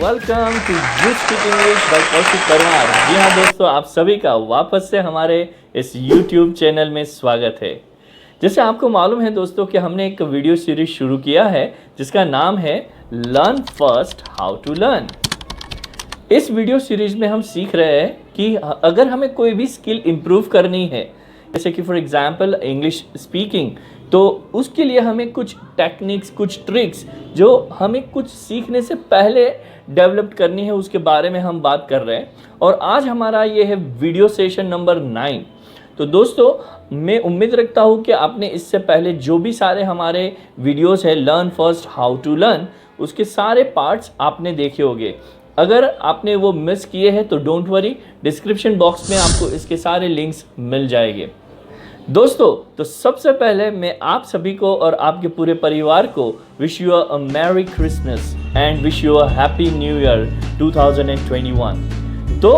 Welcome to you speak English by Kaushik Parmar. जी हाँ दोस्तों, आप सभी का वापस से हमारे इस YouTube चैनल में स्वागत है। जैसे आपको मालूम है दोस्तों कि हमने एक वीडियो सीरीज शुरू किया है जिसका नाम है learn first how to learn. इस वीडियो सीरीज में हम सीख रहे हैं कि अगर हमें कोई भी स्किल इम्प्रूव करनी है, जैसे कि फॉर एग्जांपल इंग्लिश स्पीकिंग, तो उसके लिए हमें कुछ टेक्निक्स, कुछ ट्रिक्स जो हमें कुछ सीखने से पहले डेवलप करनी है, उसके बारे में हम बात कर रहे हैं। और आज हमारा ये है वीडियो सेशन नंबर 9। तो दोस्तों, मैं उम्मीद रखता हूँ कि आपने इससे पहले जो भी सारे हमारे वीडियोस है learn first how to learn, उसके सारे पार्ट्स आपने देखे होंगे। अगर आपने वो मिस किए हैं तो डोंट वरी, डिस्क्रिप्शन बॉक्स में आपको इसके सारे लिंक्स मिल जाएंगे। दोस्तों, तो सबसे पहले मैं आप सभी को और आपके पूरे परिवार को wish you a merry Christmas and wish you a happy new year 2021। तो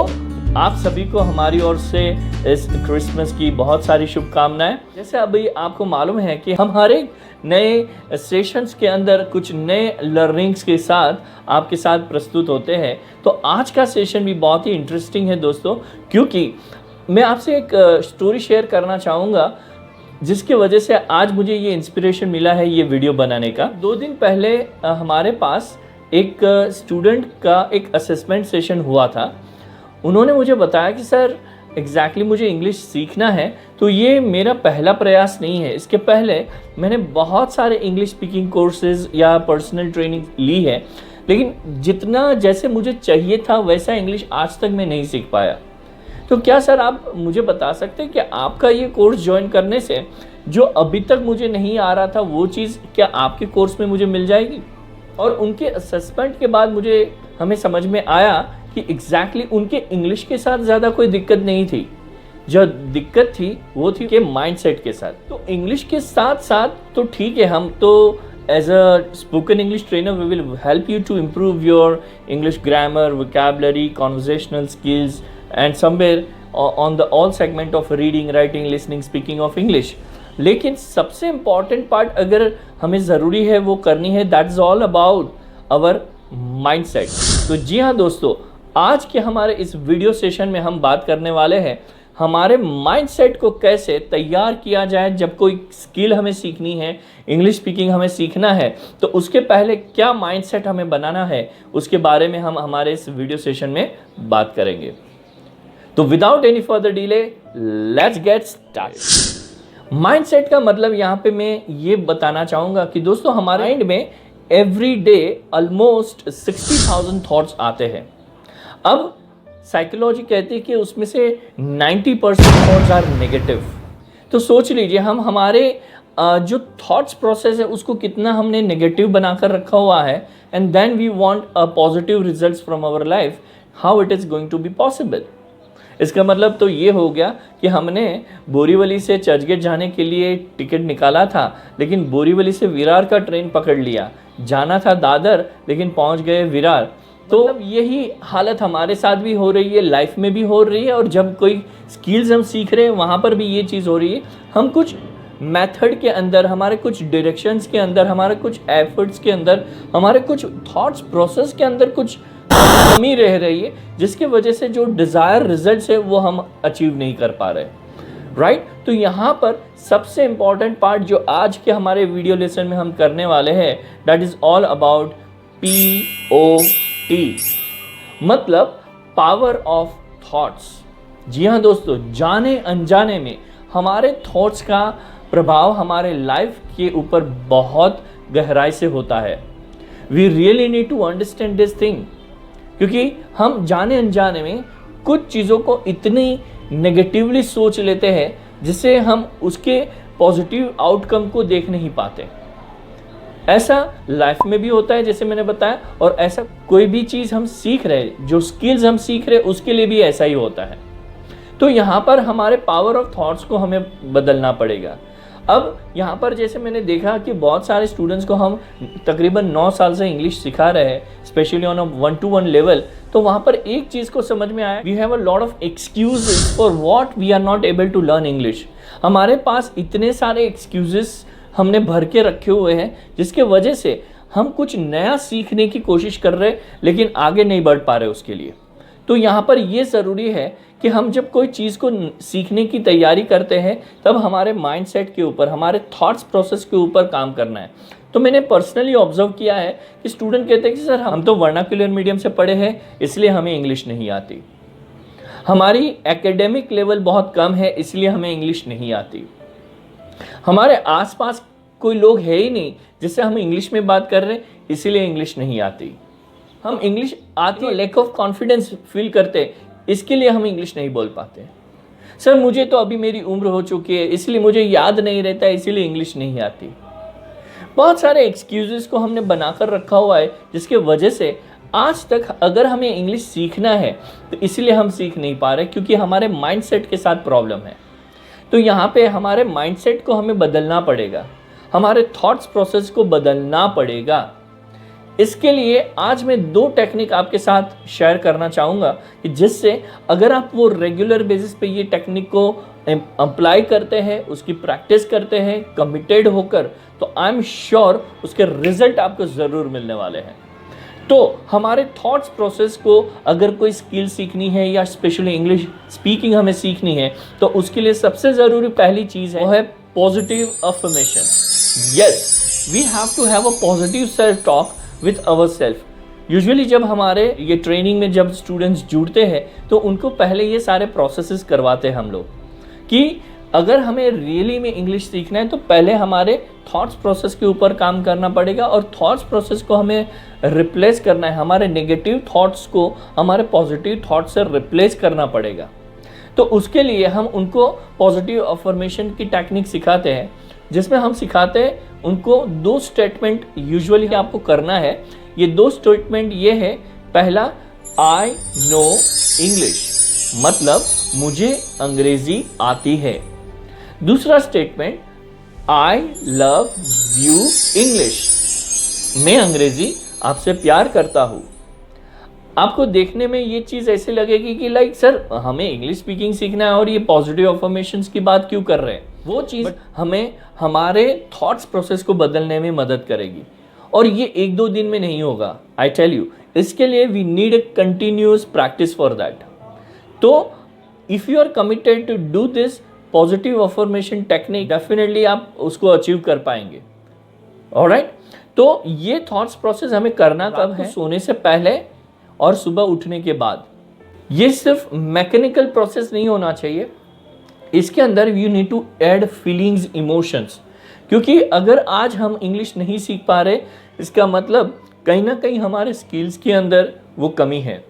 आप सभी को हमारी ओर से इस क्रिसमस की बहुत सारी शुभकामनाएं। जैसे अभी आपको मालूम है कि हम हर एक नए सेशंस के अंदर कुछ नए लर्निंग्स के साथ आपके साथ प्रस्तुत होते हैं। तो आज का सेशन भी बहुत ही इंटरेस्टिंग है दोस्तों, क्योंकि मैं आपसे एक स्टोरी शेयर करना चाहूँगा जिसकी वजह से आज मुझे ये इंस्पिरेशन मिला है ये वीडियो बनाने का। 2 दिन पहले हमारे पास एक स्टूडेंट का एक असेसमेंट सेशन हुआ था। उन्होंने मुझे बताया कि सर एग्जैक्टली मुझे इंग्लिश सीखना है, तो ये मेरा पहला प्रयास नहीं है। इसके पहले मैंने बहुत सारे इंग्लिश स्पीकिंग कोर्सेज या पर्सनल ट्रेनिंग ली है, लेकिन जितना जैसे मुझे चाहिए था वैसा इंग्लिश आज तक मैं नहीं सीख पाया। तो क्या सर आप मुझे बता सकते हैं कि आपका ये कोर्स ज्वाइन करने से जो अभी तक मुझे नहीं आ रहा था वो चीज़ क्या आपके कोर्स में मुझे मिल जाएगी? और उनके असेसमेंट के बाद हमें समझ में आया कि एग्जैक्टली उनके इंग्लिश के साथ ज़्यादा कोई दिक्कत नहीं थी। जो दिक्कत थी वो थी कि माइंडसेट के साथ। तो इंग्लिश के साथ साथ तो ठीक है, हम तो as a spoken English trainer we will help you to improve your English grammar, vocabulary, conversational skills and somewhere on the all segment of reading, writing, listening, speaking of English। लेकिन सबसे important part अगर हमें ज़रूरी है वो करनी है, that's all about our mindset। तो जी हाँ दोस्तों, आज के हमारे इस वीडियो सेशन में हम बात करने वाले हैं हमारे माइंडसेट को कैसे तैयार किया जाए। जब कोई स्किल हमें सीखनी है, इंग्लिश स्पीकिंग हमें सीखना है, तो उसके पहले क्या माइंडसेट हमें बनाना है, उसके बारे में हम हमारे इस वीडियो सेशन में बात करेंगे। तो without any further delay let's get start. Mindset का मतलब यहाँ पे मैं ये बताना चाहूँगा कि दोस्तों हमारे माइंड में एवरी डे ऑलमोस्ट 60,000 थॉट्स आते हैं। अब साइकोलॉजी कहती है कि उसमें से 90% थॉट्स आर नेगेटिव। तो सोच लीजिए हम हमारे जो थॉट्स प्रोसेस है उसको कितना हमने नेगेटिव बनाकर रखा हुआ है, and then we want a positive results from our life, how it is going to be possible. इसका मतलब तो ये हो गया कि हमने बोरीवली से चर्चगेट जाने के लिए टिकट निकाला था, लेकिन बोरीवली से विरार का ट्रेन पकड़ लिया। जाना था दादर लेकिन पहुंच गए विरार। तो यही हालत हमारे साथ भी हो रही है, लाइफ में भी हो रही है, और जब कोई स्किल्स हम सीख रहे हैं वहाँ पर भी ये चीज़ हो रही है। हम कुछ मेथड के अंदर, हमारे कुछ डायरेक्शंस के अंदर, हमारे कुछ एफर्ट्स के अंदर, हमारे कुछ थॉट्स प्रोसेस के अंदर कुछ कमी रह रही है, जिसकी वजह से जो डिज़ायर रिजल्ट्स है वो हम अचीव नहीं कर पा रहे, राइट। तो यहाँ पर सबसे इम्पॉर्टेंट पार्ट जो आज के हमारे वीडियो लेसन में हम करने वाले हैं, that is all about POT, मतलब पावर ऑफ थॉट्स। जी हाँ दोस्तों, जाने अनजाने में हमारे थॉट्स का प्रभाव हमारे लाइफ के ऊपर बहुत गहराई से होता है। We really need to understand this thing, क्योंकि हम जाने अनजाने में कुछ चीज़ों को इतनी नेगेटिवली सोच लेते हैं जिससे हम उसके पॉजिटिव आउटकम को देख नहीं पाते। ऐसा लाइफ में भी होता है जैसे मैंने बताया, और ऐसा कोई भी चीज़ हम सीख रहे, जो स्किल्स हम सीख रहे उसके लिए भी ऐसा ही होता है। तो यहाँ पर हमारे पावर ऑफ थॉट्स को हमें बदलना पड़ेगा। अब यहाँ पर जैसे मैंने देखा कि बहुत सारे स्टूडेंट्स को हम तकरीबन 9 साल से इंग्लिश सिखा रहे हैं, specially on a 1-to-1 level. तो वहाँ पर एक चीज़ को समझ में आया, we have a lot of excuses for what we are not able to learn English. हमारे पास इतने सारे एक्सक्यूजेस हमने भर के रखे हुए हैं जिसके वजह से हम कुछ नया सीखने की कोशिश कर रहे लेकिन आगे नहीं बढ़ पा रहे उसके लिए। तो यहाँ पर ये ज़रूरी है कि हम जब कोई चीज़ को सीखने की तैयारी करते हैं तब हमारे माइंडसेट के ऊपर, हमारे थॉट्स प्रोसेस के ऊपर काम करना है। तो मैंने पर्सनली ऑब्जर्व किया है कि स्टूडेंट कहते हैं कि सर हम तो वर्नाक्युलर मीडियम से पढ़े हैं इसलिए हमें इंग्लिश नहीं आती, हमारी एकेडमिक लेवल बहुत कम है इसलिए हमें इंग्लिश नहीं आती, हमारे आसपास कोई लोग है ही नहीं जिससे हम इंग्लिश में बात कर रहे हैं इसीलिए इंग्लिश नहीं आती, हम इंग्लिश आती है लैक ऑफ कॉन्फिडेंस फील करते इसके लिए हम इंग्लिश नहीं बोल पाते। सर मुझे तो अभी मेरी उम्र हो चुकी है इसलिए मुझे याद नहीं रहता इसीलिए इंग्लिश नहीं आती। बहुत सारे एक्सक्यूजेस को हमने बनाकर रखा हुआ है जिसके वजह से आज तक अगर हमें इंग्लिश सीखना है तो इसलिए हम सीख नहीं पा रहे क्योंकि हमारे माइंडसेट के साथ प्रॉब्लम है। तो यहाँ पे हमारे माइंडसेट को हमें बदलना पड़ेगा, हमारे थॉट्स प्रोसेस को बदलना पड़ेगा। इसके लिए आज मैं 2 टेक्निक आपके साथ शेयर करना चाहूँगा कि जिससे अगर आप वो रेगुलर बेसिस पे ये टेक्निक को अप्लाई करते हैं, उसकी प्रैक्टिस करते हैं कमिटेड होकर, तो आई एम श्योर उसके रिजल्ट आपको ज़रूर मिलने वाले हैं। तो हमारे थॉट्स प्रोसेस को अगर कोई स्किल सीखनी है या स्पेशली इंग्लिश स्पीकिंग हमें सीखनी है तो उसके लिए सबसे ज़रूरी पहली चीज़ है वो है positive affirmation. Yes, we have to have a positive self talk with our self. Usually जब हमारे ये ट्रेनिंग में जब स्टूडेंट्स जुड़ते हैं तो उनको पहले ये सारे प्रोसेसेस करवाते हैं हम लोग कि अगर हमें रियली में इंग्लिश सीखना है तो पहले हमारे थॉट्स प्रोसेस के ऊपर काम करना पड़ेगा और थॉट्स प्रोसेस को हमें रिप्लेस करना है, हमारे नेगेटिव थॉट्स को हमारे पॉजिटिव थॉट्स से रिप्लेस करना पड़ेगा। तो उसके लिए हम उनको पॉजिटिव अफर्मेशन की टेक्निक सिखाते हैं जिसमें हम सिखाते हैं उनको 2 स्टेटमेंट यूजुअली आपको करना है। ये 2 स्टेटमेंट ये है, पहला आई नो इंग्लिश, मतलब मुझे अंग्रेजी आती है। दूसरा statement I love you English, मैं अंग्रेजी आपसे प्यार करता हूँ। आपको देखने में ये चीज़ ऐसे लगेगी कि लाइक सर हमें इंग्लिश स्पीकिंग सीखना है और ये पॉजिटिव अफर्मेशंस की बात क्यों कर रहे हैं। वो चीज़ हमें हमारे थॉट्स प्रोसेस को बदलने में मदद करेगी और ये 1-2 दिन में नहीं होगा, आई टेल यू। इसके लिए we need a continuous practice for that. तो if you are committed to do this positive affirmation technique, definitely आप उसको अचीव कर पाएंगे। ऑलराइट, तो ये थॉट्स प्रोसेस हमें करना कब है? सोने से पहले और सुबह उठने के बाद। ये सिर्फ मैकेनिकल प्रोसेस नहीं होना चाहिए, इसके अंदर you need to add feelings, emotions. क्योंकि अगर आज हम इंग्लिश नहीं सीख पा रहे इसका मतलब कहीं ना कहीं हमारे स्किल्स के अंदर वो कमी है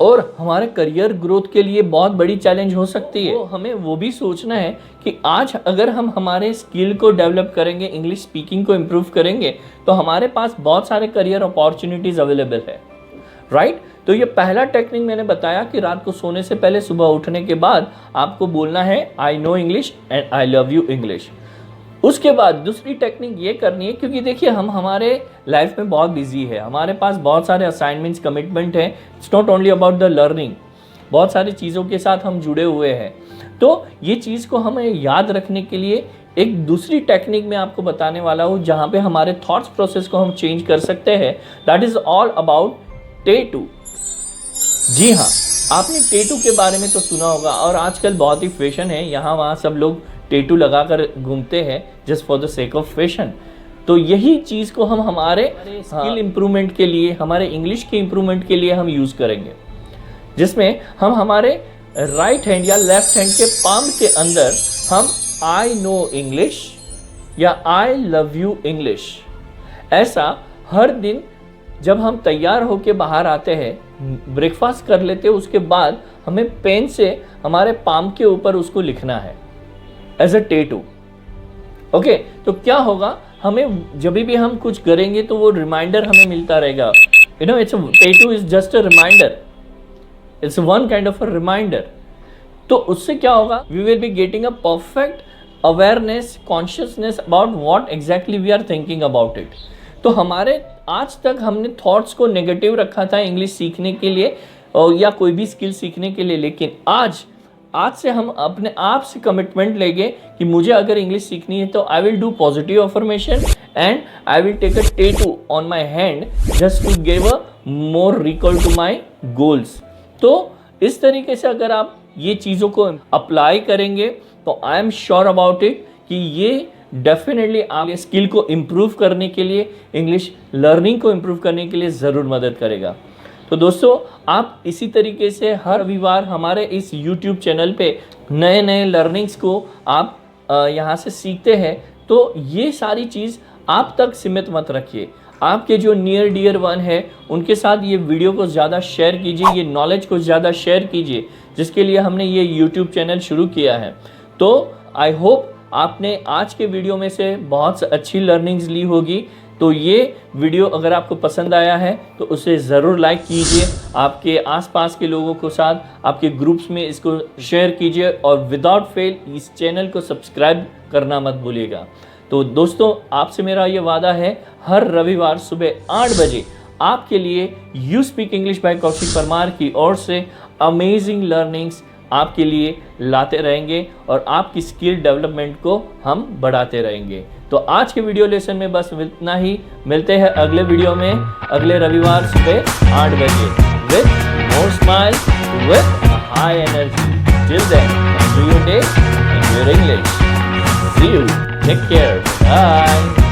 और हमारे करियर ग्रोथ के लिए बहुत बड़ी चैलेंज हो सकती है। तो हमें वो भी सोचना है कि आज अगर हम हमारे स्किल को डेवलप करेंगे, इंग्लिश स्पीकिंग को इम्प्रूव करेंगे तो हमारे पास बहुत सारे करियर अपॉर्चुनिटीज़ अवेलेबल है, राइट। तो ये पहला टेक्निक मैंने बताया कि रात को सोने से पहले सुबह उठने के बाद आपको बोलना है I know English and I love you English. उसके बाद दूसरी टेक्निक ये करनी है, क्योंकि देखिए हम हमारे लाइफ में बहुत बिजी है, हमारे पास बहुत सारे असाइनमेंट्स, कमिटमेंट है। It's not only about the learning, बहुत सारी चीज़ों के साथ हम जुड़े हुए हैं। तो ये चीज़ को हमें याद रखने के लिए एक दूसरी टेक्निक मैं आपको बताने वाला हूँ जहाँ पे हमारे थॉट्स प्रोसेस को हम चेंज कर सकते हैं। That is all about tattoo. जी हाँ, आपने टैटू के बारे में तो सुना होगा और आजकल बहुत ही फैशन है, यहाँ वहाँ सब लोग टैटू लगाकर घूमते हैं just for the sake of fashion. तो यही चीज़ को हम हमारे स्किल इम्प्रूवमेंट के लिए, हमारे इंग्लिश के इम्प्रूवमेंट के लिए हम यूज़ करेंगे, जिसमें हम हमारे राइट हैंड या लेफ्ट हैंड के पाम के अंदर हम आई नो इंग्लिश या आई लव यू इंग्लिश, ऐसा हर दिन जब हम तैयार होके बाहर आते हैं, ब्रेकफास्ट कर लेते हैं, उसके बाद हमें पेन से हमारे पाम के ऊपर उसको लिखना है एज अ टैटू। ओके, तो क्या होगा, हमें जब भी हम कुछ करेंगे तो वो रिमाइंडर हमें मिलता रहेगा। You know, it's tattoo is just a reminder, it's one kind of a reminder. तो उससे क्या होगा, we will be getting a perfect awareness, consciousness about what exactly we are thinking about it. तो हमारे आज तक हमने थॉट्स को नेगेटिव रखा था इंग्लिश सीखने के लिए या कोई भी स्किल सीखने के लिए, लेकिन आज से हम अपने आप से कमिटमेंट लेंगे कि मुझे अगर इंग्लिश सीखनी है तो I will do positive affirmation and I will take a tattoo on my hand just to give a more recall to my goals. तो इस तरीके से अगर आप ये चीज़ों को अप्लाई करेंगे तो I am sure about it कि ये डेफिनेटली आपके स्किल को इम्प्रूव करने के लिए, इंग्लिश लर्निंग को इम्प्रूव करने के लिए ज़रूर मदद करेगा। तो दोस्तों, आप इसी तरीके से हर रविवार हमारे इस YouTube चैनल पे नए नए लर्निंग्स को आप यहाँ से सीखते हैं। तो ये सारी चीज़ आप तक सीमित मत रखिए, आपके जो नियर डियर वन है उनके साथ ये वीडियो को ज़्यादा शेयर कीजिए, ये नॉलेज को ज़्यादा शेयर कीजिए, जिसके लिए हमने ये YouTube चैनल शुरू किया है। तो आई होप आपने आज के वीडियो में से बहुत अच्छी लर्निंग्स ली होगी। तो ये वीडियो अगर आपको पसंद आया है तो उसे ज़रूर लाइक कीजिए, आपके आसपास के लोगों को साथ आपके ग्रुप्स में इसको शेयर कीजिए और विदाउट फेल इस चैनल को सब्सक्राइब करना मत भूलिएगा। तो दोस्तों, आपसे मेरा ये वादा है, हर रविवार सुबह 8 बजे आपके लिए you speak English by Kaushik Parmar की ओर से अमेजिंग लर्निंग्स आपके लिए लाते रहेंगे और आपकी स्किल डेवलपमेंट को हम बढ़ाते रहेंगे। तो आज के वीडियो लेसन में बस इतना ही। मिलते हैं अगले वीडियो में अगले रविवार सुबह 8 बजे with more smile, with high energy. Till then, enjoy your day, enjoy your English. See you, take care, bye.